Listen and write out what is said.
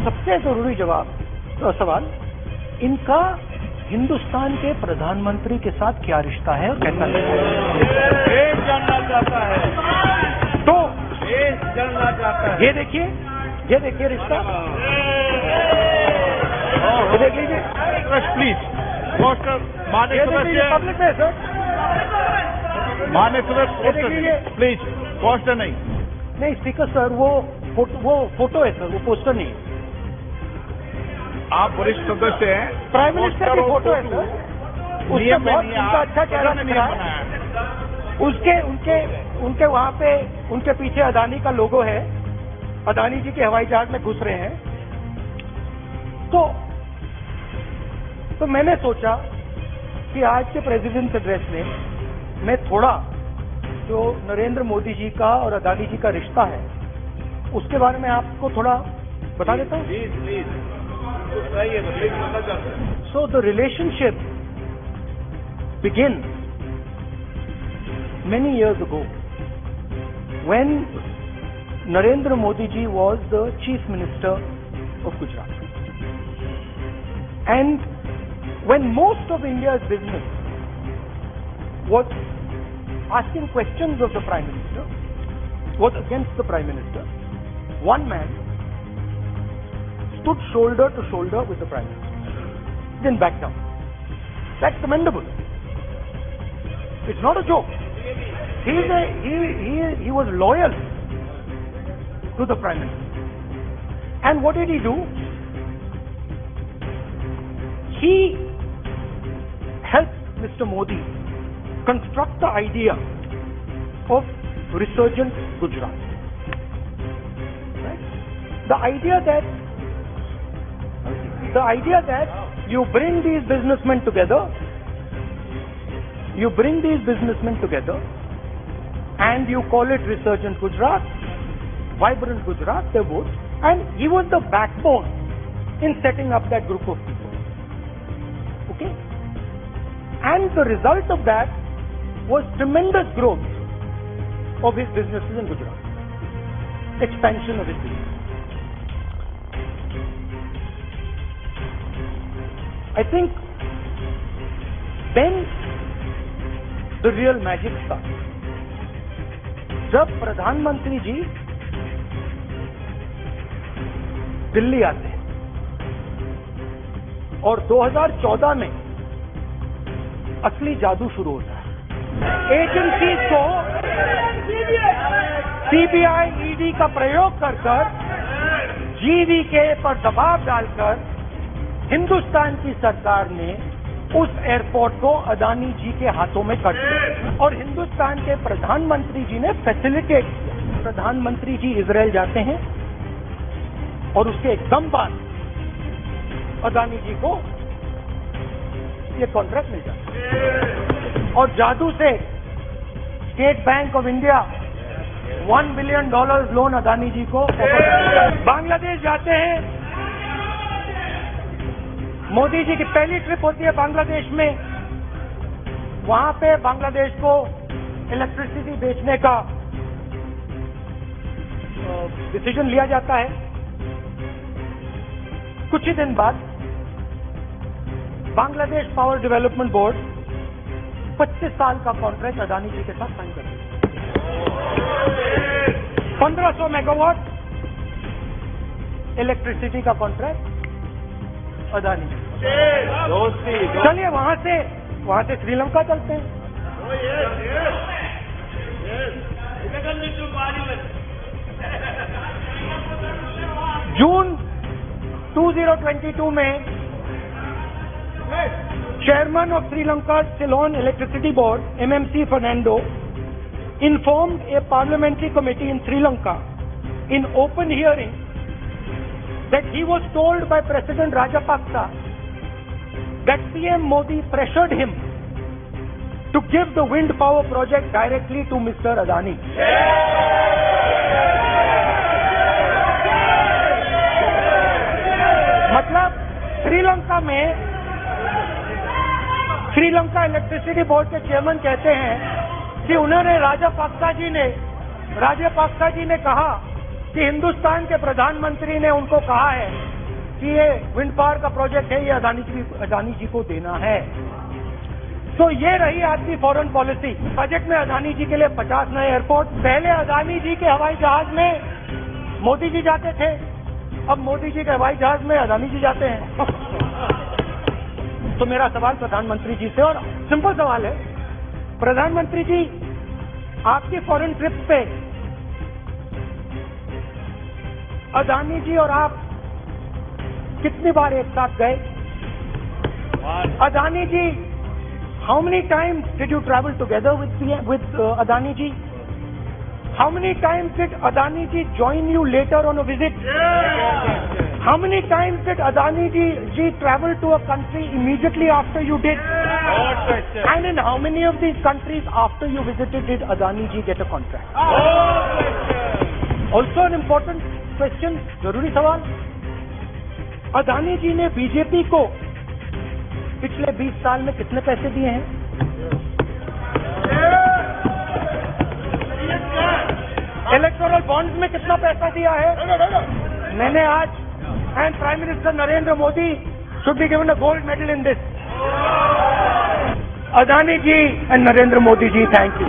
सबसे जरूरी सवाल, इनका हिंदुस्तान के प्रधानमंत्री के साथ क्या रिश्ता है और कैसा देश जानना चाहता है, तो देश जानना चाहता है। ये देखिए रिश्ता, ये देख लीजिए प्लीज माननीय सदस्य, पब्लिक में सर, माननीय सदस्य प्लीज पोस्टर नहीं स्पीकर सर, वो फोटो है सर, वो पोस्टर नहीं है। आप वरिष्ठ सदस्य हैं, प्राइम मिनिस्टर की फोटो है सर, उसके बहुत उनका अच्छा चेहरा दिख रहा है, उनके वहां पे उनके पीछे अदानी का लोगो है, अदानी जी के हवाई जहाज में घुस रहे हैं। तो मैंने सोचा कि आज के प्रेसिडेंट एड्रेस में मैं थोड़ा जो नरेंद्र मोदी जी का और अदानी जी का रिश्ता है उसके बारे में आपको थोड़ा बता देता हूँ। So the relationship began many years ago when Narendra Modi ji was the Chief Minister of Gujarat, and when most of India's business was asking questions of the Prime Minister, was against the Prime Minister, one man stood shoulder to shoulder with the Prime Minister, didn't back down. That's commendable. It's not a joke. He was loyal to the Prime Minister. And what did he do? He helped Mr. Modi construct the idea of Resurgent Gujarat. Right? The idea that you bring these businessmen together, and you call it Resurgent Gujarat, Vibrant Gujarat, they're both, and he was the backbone in setting up that group of people. Okay? And the result of that was tremendous growth of his businesses in Gujarat, expansion of his business. I think then the real magic starts. जब प्रधानमंत्री जी दिल्ली आते हैं और 2014 में असली जादू शुरू होता है। एजेंसी को सीबीआई, ईडी का प्रयोग कर जीवीके पर दबाव डालकर हिंदुस्तान की सरकार ने उस एयरपोर्ट को अदानी जी के हाथों में कर दिया और हिंदुस्तान के प्रधानमंत्री जी ने फैसिलिटेट किया। प्रधानमंत्री जी इजराइल जाते हैं और उसके एकदम बाद अदानी जी को ये कॉन्ट्रैक्ट मिल जाता है और जादू से State Bank of India $1 billion loan Adani ji को। बांग्लादेश जाते हैं, मोदी जी की पहली ट्रिप होती है बांग्लादेश में, वहां पे बांग्लादेश को इलेक्ट्रिसिटी बेचने का डिसीजन लिया जाता है। कुछ ही दिन बाद बांग्लादेश पावर डेवलपमेंट बोर्ड 25 साल का कॉन्ट्रैक्ट अदानी जी के साथ साइन कर दिया। 1500 मेगावाट इलेक्ट्रिसिटी का कॉन्ट्रैक्ट अदानी जी। चलिए वहां से श्रीलंका चलते हैं। जून 2022 में chairman of Sri Lanka Ceylon Electricity Board, MMC Fernando, informed a parliamentary committee in Sri Lanka in open hearing that he was told by President Rajapaksa that PM Modi pressured him to give the wind power project directly to Mr. Adani. मतलब Sri Lanka electricity board के chairman कहते हैं कि उन्होंने राजापाक्सा जी ने कहा कि हिंदुस्तान के प्रधानमंत्री ने उनको कहा है कि ये विंड पावर का प्रोजेक्ट है, ये अदानी जी को देना है। तो ये रही आपकी फॉरेन पॉलिसी। बजट में अदानी जी के लिए 50 नए एयरपोर्ट। पहले अदानी जी के हवाई जहाज में मोदी जी जाते थे, अब मोदी जी के हवाई जहाज में अदानी जी जाते हैं। तो मेरा सवाल प्रधानमंत्री जी से, और सिंपल सवाल है, प्रधानमंत्री जी आपकी फॉरेन ट्रिप पे अदानी जी और आप कितनी बार एक साथ गए? अदानी जी, how many times did you travel together with Adani ji? How many times did Adani ji join you later on a visit? How many times did Adani ji travel to a country immediately after you did? And in how many of these countries after you visited did Adani ji get a contract? Also an important question, जरूरी सवाल, अदानी जी ने BJP को पिछले 20 साल में कितने पैसे दिए हैं? इलेक्टोरल बॉन्ड्स में कितना पैसा दिया है? मैंने आज, and prime minister Narendra Modi should be given a gold medal in this. Adani ji and Narendra Modi ji, thank you.